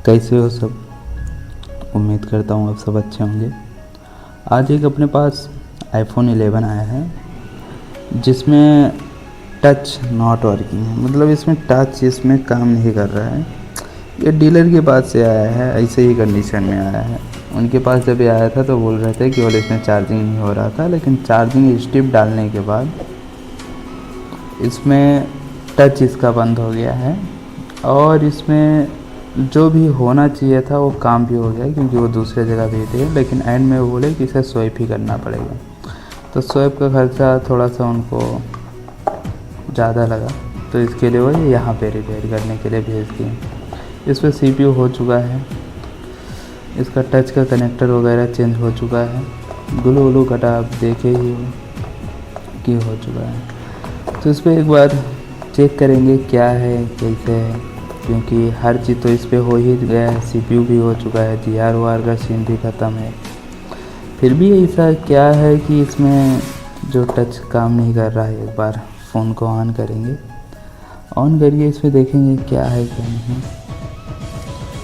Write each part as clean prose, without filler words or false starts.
कैसे हो सब। उम्मीद करता हूँ आप सब अच्छे होंगे। आज एक अपने पास iPhone 11 आया है जिसमें टच नॉट वर्किंग है, मतलब इसमें टच इसमें काम नहीं कर रहा है। ये डीलर के पास से आया है, ऐसे ही कंडीशन में आया है। उनके पास जब ये आया था तो बोल रहे थे कि केवल इसमें चार्जिंग नहीं हो रहा था, लेकिन चार्जिंग स्ट्रिप डालने के बाद इसमें टच इसका बंद हो गया है और इसमें जो भी होना चाहिए था वो काम भी हो गया, क्योंकि वो दूसरे जगह भेज दिए। लेकिन एंड में वो बोले कि इसे स्वाइप ही करना पड़ेगा, तो स्वाइप का खर्चा थोड़ा सा उनको ज़्यादा लगा, तो इसके लिए वो यहाँ पे रिपेयर करने के लिए भेज दिए। इस पर CPU हो चुका है, इसका टच का कनेक्टर वगैरह चेंज हो चुका है, ग्लू वलू कटा आप देखे ही कि हो चुका है। तो इस पर एक बार चेक करेंगे क्या है कैसे है, क्योंकि हर चीज़ तो इस पर हो ही गया है। CPU भी हो चुका है, GR का सीन भी ख़त्म है, फिर भी ऐसा क्या है कि इसमें जो टच काम नहीं कर रहा है। एक बार फ़ोन को ऑन करेंगे, ऑन करिए, इस पर देखेंगे क्या है क्या नहीं।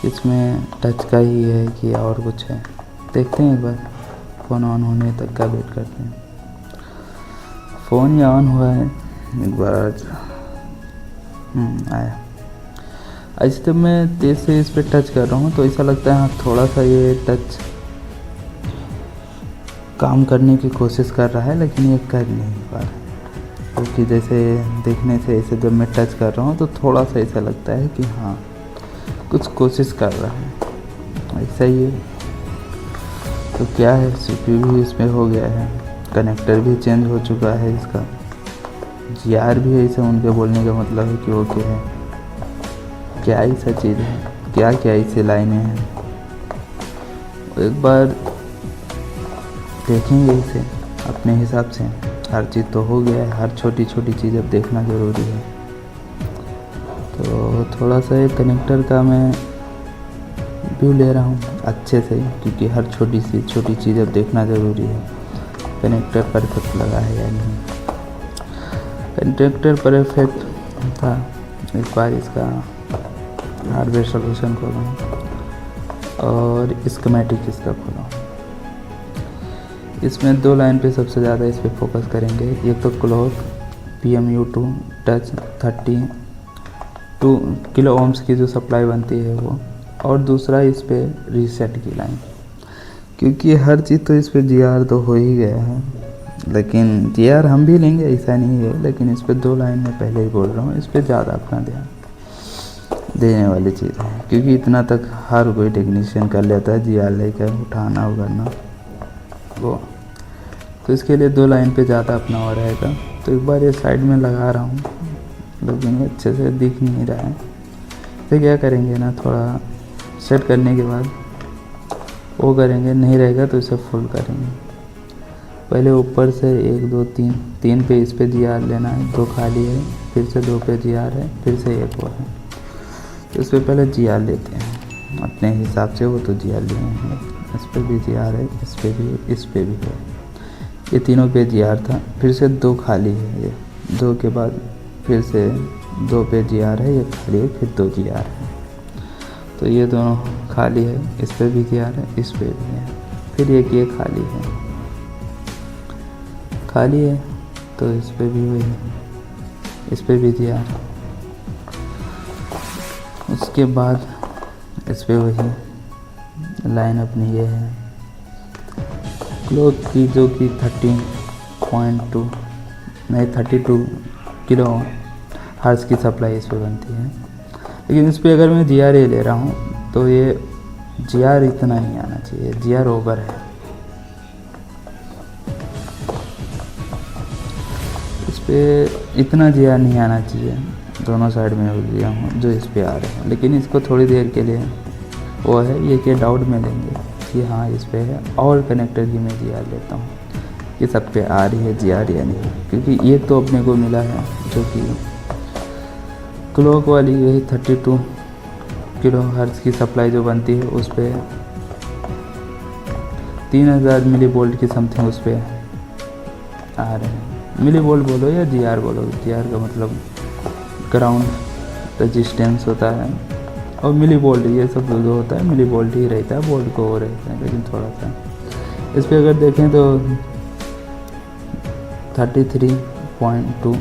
इसमें टच का ही है कि और कुछ है, देखते हैं। एक बार फ़ोन ऑन होने तक का वेट करते हैं। फ़ोन ही ऑन हुआ है, एक बार आया। ऐसे जब मैं तेज़ से इस पर टच कर रहा हूँ तो ऐसा लगता है हाँ थोड़ा सा ये टच काम करने की कोशिश कर रहा है, लेकिन ये कर नहीं पा रहा, क्योंकि जैसे देखने से ऐसे जब मैं टच कर रहा हूँ तो थोड़ा सा ऐसा लगता है कि हाँ कुछ कोशिश कर रहा है, ऐसा ही है। तो क्या है, CPU भी इसमें हो गया है, कनेक्टर भी चेंज हो चुका है, इसका GR भी ऐसे उनके बोलने का मतलब है कि ओके है। क्या ऐसा चीज़ है, क्या क्या ऐसी लाइनें हैं, एक बार देखेंगे इसे अपने हिसाब से। हर चीज़ तो हो गया है, हर छोटी छोटी चीज़ अब देखना ज़रूरी है। तो थोड़ा सा ये कनेक्टर का मैं व्यू ले रहा हूँ अच्छे से, क्योंकि हर छोटी सी छोटी चीज़ अब देखना ज़रूरी है। कनेक्टर परफेक्ट लगा है या नहीं, कनेक्टर परफेक्ट था। एक बार इसका हार्डवेयर सॉल्यूशन खोला और स्कीमेटिक इसका खोला। इसमें 2 लाइन पे सबसे ज़्यादा इस पर फोकस करेंगे। एक तो clock PMU2 touch 32 kilo ohms की जो सप्लाई बनती है वो, और दूसरा इस पे रीसेट की लाइन, क्योंकि हर चीज़ तो इस पे GR तो हो ही गया है, लेकिन GR हम भी लेंगे ऐसा नहीं है, लेकिन इस पे 2 लाइन में पहले ही बोल रहा हूँ, इस पे ज़्यादा अपना ध्यान देने वाली चीज़ है, क्योंकि इतना तक हर कोई टेक्नीशियन कर लेता है GR लेकर उठाना उगरना वो। तो इसके लिए 2 लाइन पे ज़्यादा अपना हो रहेगा। तो एक बार ये साइड में लगा रहा हूँ, लेकिन ये अच्छे से दिख नहीं रहा है। तो क्या करेंगे ना, थोड़ा सेट करने के बाद वो करेंगे, नहीं रहेगा तो इसे फुल करेंगे। पहले ऊपर से 1 2 3 पे इस पे GR लेना है, 2 खाली है, फिर से 2 पे GR है, फिर से 1 और है। तो इस पर पहले GR लेते हैं अपने हिसाब से, वो तो GR लिए हैं। इस पर भी GR है, इस पर भी, इस पर भी है, ये तीनों पे GR था। फिर से 2 खाली है, ये 2 के बाद फिर से 2 पे GR है, ये खाली है, फिर 2 GR है। तो ये दोनों खाली है, इस पे भी GR है, इस पे भी है, फिर एक ये खाली है, खाली है, तो इस पे भी वही है, इस पे भी GR। उसके बाद इस पे वही लाइन अपनी ये है क्लॉक की, जो कि 13.2 नहीं 32 किलो हर्ट्ज़ की सप्लाई इस पर बनती है। लेकिन इस पर अगर मैं GR ले रहा हूँ तो ये GR इतना ही आना चाहिए, GR ओवर है। इस पर इतना GR नहीं आना चाहिए, दोनों साइड में हो गया हूँ जो इस पर आ रहे हैं। लेकिन इसको थोड़ी देर के लिए वो है, ये कि डाउट में लेंगे कि हाँ इस पे है, और कनेक्टर की मैं GR लेता हूँ कि सब पे आ रही है GR या नहीं, क्योंकि ये तो अपने को मिला है जो कि क्लॉक वाली यही 32 किलो हर्ट्ज़ की सप्लाई जो बनती है, उस पर 3000 मिली वोल्ट की समथिंग उस पर आ रहे हैं। मिली वोल्ट बोलो या GR बोलो, GR का मतलब ग्राउंड रेजिस्टेंस होता है, और मिली वोल्ट ये सब जो होता है मिली वोल्ट ही रहता है, वोल्ट को वो रहता है, लेकिन थोड़ा सा इस पर अगर देखें तो 33.2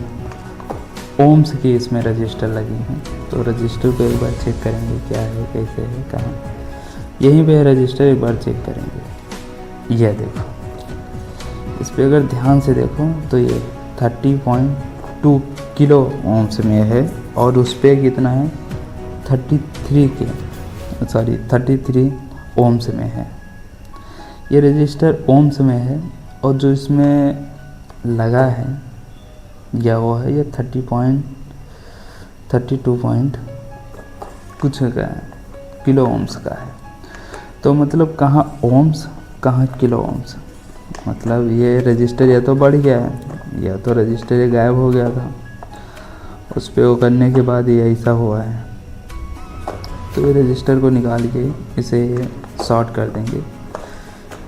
ओम्स की इसमें रजिस्टर लगी हैं। तो रजिस्टर को एक बार चेक करेंगे क्या है, कैसे है, कहाँ, यहीं पे रजिस्टर एक बार चेक करेंगे। यह देखो, इस पर अगर ध्यान से देखो तो ये 30.2 किलो ओम्स में है और उस पर कितना है 33 ओम्स में है। ये रजिस्टर ओम्स में है और जो इसमें लगा है या वो है ये 32 कुछ का है, किलो ओम्स का है। तो मतलब कहाँ ओम्स कहाँ किलो ओम्स, मतलब ये रजिस्टर या तो बढ़ गया है या तो रजिस्टर ये गायब हो गया था, उस पर वो करने के बाद ये ऐसा हुआ है। तो ये रजिस्टर को निकाल के इसे शॉर्ट कर देंगे,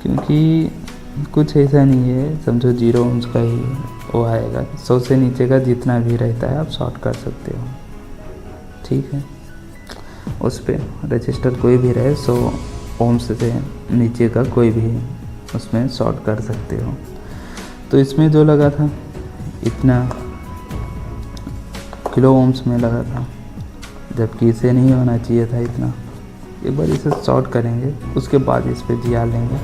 क्योंकि कुछ ऐसा नहीं है, समझो 0 ओम्स का ही वो आएगा। 100 से नीचे का जितना भी रहता है आप शॉर्ट कर सकते हो, ठीक है। उस पर रजिस्टर कोई भी रहे 100 ओम्स से नीचे का कोई भी उसमें शॉर्ट कर सकते हो। तो इसमें जो लगा था इतना किलो ओम्स में लगा था, जबकि इसे नहीं होना चाहिए था इतना। एक बार इसे शॉर्ट करेंगे, उसके बाद इस पर GR लेंगे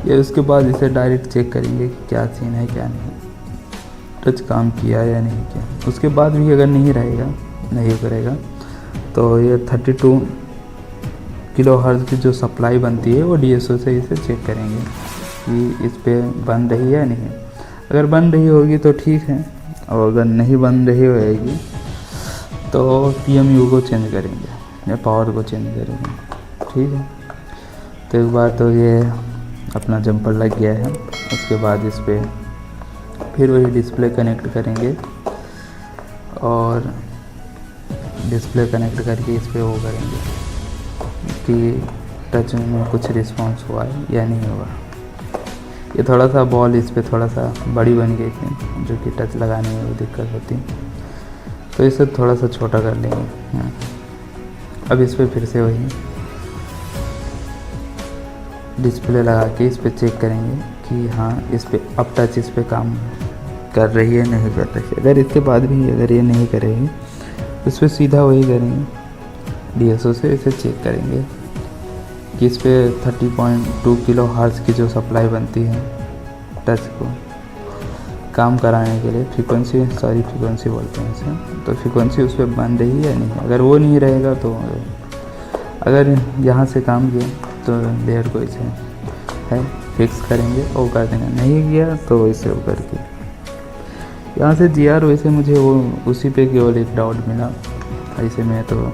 या उसके बाद इसे डायरेक्ट चेक करेंगे कि क्या सीन है क्या नहीं, टच काम किया या नहीं किया। उसके बाद भी अगर नहीं रहेगा, नहीं करेगा, तो ये 32 किलो हर्ट्ज की जो सप्लाई बनती है वो DSO से इसे चेक करेंगे कि इस पर बन रही है या नहीं। अगर बन रही होगी तो ठीक है, और अगर नहीं बन रही होगी तो PMU को चेंज करेंगे या पावर को चेंज करेंगे, ठीक है। तो एक बार तो ये अपना जंपर लग गया है, उसके बाद इस पर फिर वही डिस्प्ले कनेक्ट करेंगे और डिस्प्ले कनेक्ट करके इस पर वो करेंगे कि टच में कुछ रिस्पांस हुआ है या नहीं हुआ। ये थोड़ा सा बॉल इस पर थोड़ा सा बड़ी बन गई थी, जो कि टच लगाने में दिक्कत होती, तो इसे थोड़ा सा छोटा कर लेंगे। अब इस पर फिर से वही डिस्प्ले लगा के इस पर चेक करेंगे कि हाँ इस पर अब टच इस पर काम कर रही है नहीं कर रही है। अगर इसके बाद भी अगर ये नहीं करेगी तो इस पर सीधा वही करेंगे, DSO से इसे चेक करेंगे कि इस पर 30.2 किलो हर्ट्ज की जो सप्लाई बनती है टच को काम कराने के लिए, फ्रीक्वेंसी बोलते हैं इसे, तो फ्रीक्वेंसी उस पर बन रही है या नहीं। अगर वो नहीं रहेगा तो अगर यहाँ से काम किया तो लेयर को इसे है फिक्स करेंगे और कर देंगे, नहीं किया तो इसे वो करके यहाँ से GR। वैसे मुझे वो उसी पे केवल एक डाउट मिला, ऐसे में तो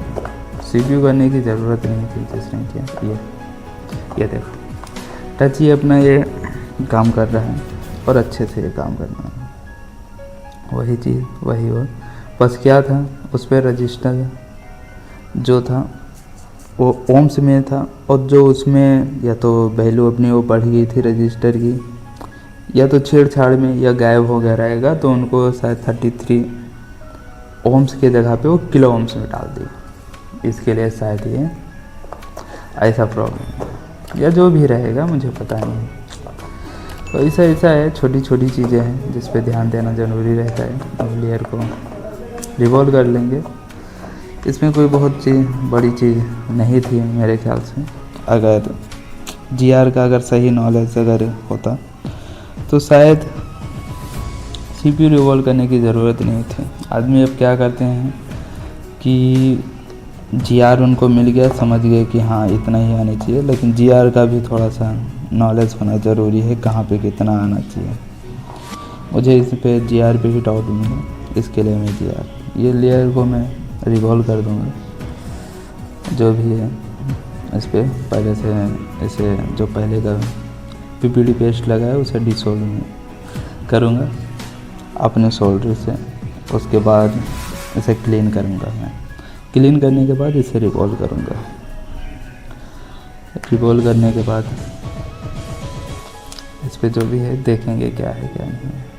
CPU करने की ज़रूरत नहीं थी जिसने किया। ये देखो टच ही अपना ये काम कर रहा है और अच्छे से ये काम करना है, वही चीज़ वही हो। बस क्या था उस पर रजिस्टर जो था वो ओम्स में था, और जो उसमें या तो वैल्यू अपनी वो बढ़ गई थी रजिस्टर की, या तो छेड़छाड़ में या गायब हो गया रहेगा, तो उनको शायद 33 ओम्स के जगह पे वो किलो ओम्स में डाल दी। इसके लिए शायद ये ऐसा प्रॉब्लम या जो भी रहेगा मुझे पता नहीं। तो ऐसा है, छोटी छोटी चीज़ें हैं जिस पे ध्यान देना ज़रूरी रहता है। अब लेयर को रिवॉल्व कर लेंगे, इसमें कोई बहुत बड़ी चीज़ नहीं थी मेरे ख्याल से। अगर GR का अगर सही नॉलेज अगर होता तो शायद CPU रिवॉल्व करने की ज़रूरत नहीं थी। आदमी अब क्या करते हैं कि GR उनको मिल गया, समझ गए कि हाँ इतना ही आना चाहिए, लेकिन GR का भी थोड़ा सा नॉलेज होना ज़रूरी है, कहाँ पे कितना आना चाहिए। मुझे इस पे GR पे ही डाउट नहीं है, इसके लिए मैं GR ये लेयर को मैं रिवॉल्व कर दूँगा, जो भी है इस पर पहले से इसे जो पहले का PPD पेस्ट लगा है उसे डिसोल्व करूँगा अपने सोल्डर से। उसके बाद इसे क्लीन करूँगा मैं, क्लीन करने के बाद इसे रिवॉल्व करूँगा। रिवॉल्व करने के बाद इस पे जो भी है देखेंगे क्या है क्या नहीं है।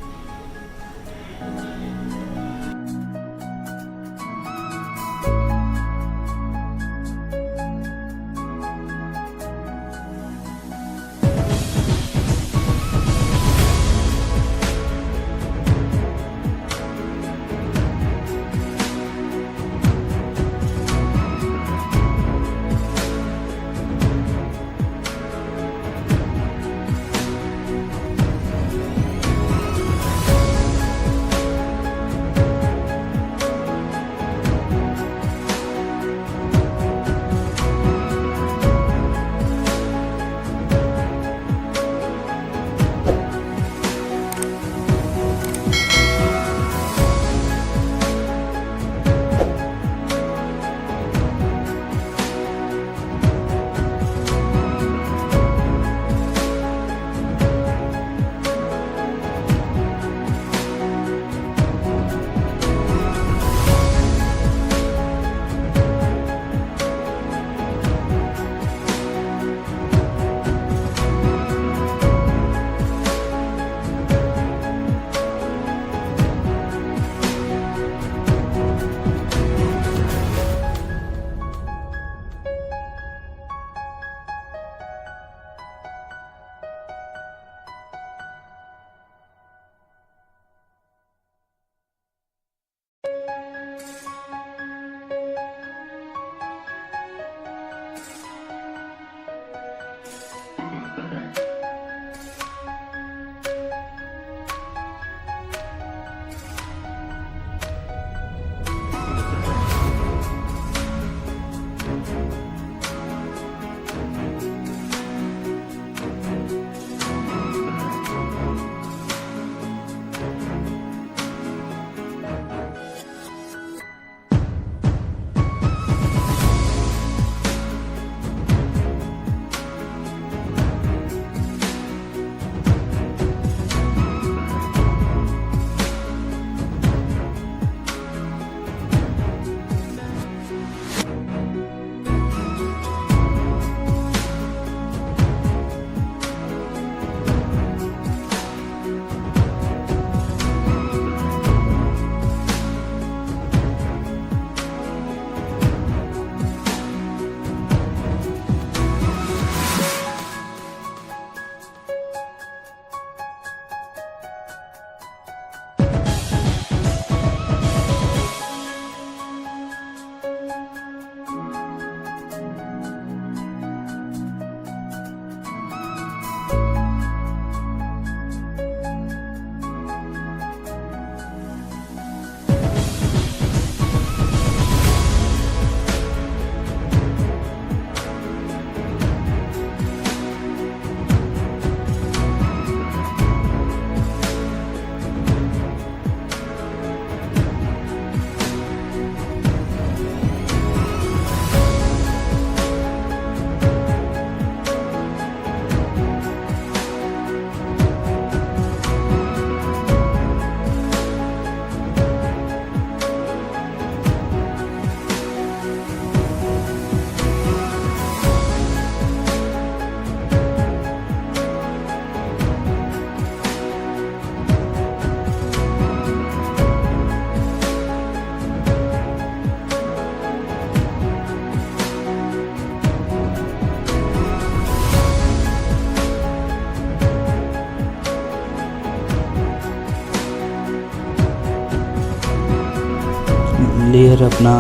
इधर अपना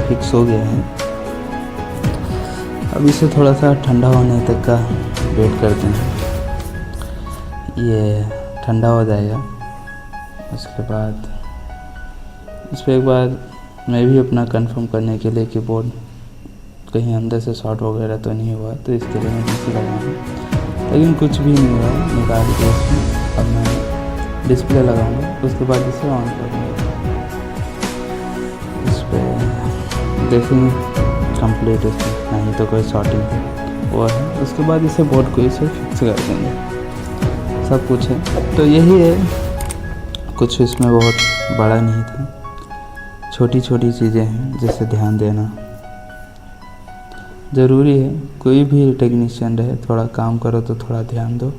फिक्स हो गया है। अब इसे थोड़ा सा ठंडा होने तक का वेट करते हैं। ये ठंडा हो जाएगा, उसके बाद इस पर एक बार मैं भी अपना कंफर्म करने के लिए कि बोर्ड कहीं अंदर से शॉर्ट वगैरह तो नहीं हुआ, तो इसके लिए मैं डीसी लगाऊंगा, लेकिन कुछ भी नहीं हुआ निकाल के इसमें। अब मैं डिस्प्ले लगाऊंगा, उसके बाद इसे ऑन करूँगा। इस पर देखेंगे कंप्लीट इसमें नहीं तो कोई शॉर्टिंग वो है। उसके बाद इसे बोर्ड को इसे फिक्स कर देंगे, सब कुछ है। तो यही है, कुछ इसमें बहुत बड़ा नहीं था, छोटी छोटी चीज़ें हैं जिसे ध्यान देना ज़रूरी है। कोई भी टेक्नीशियन रहे, थोड़ा काम करो तो थोड़ा ध्यान दो।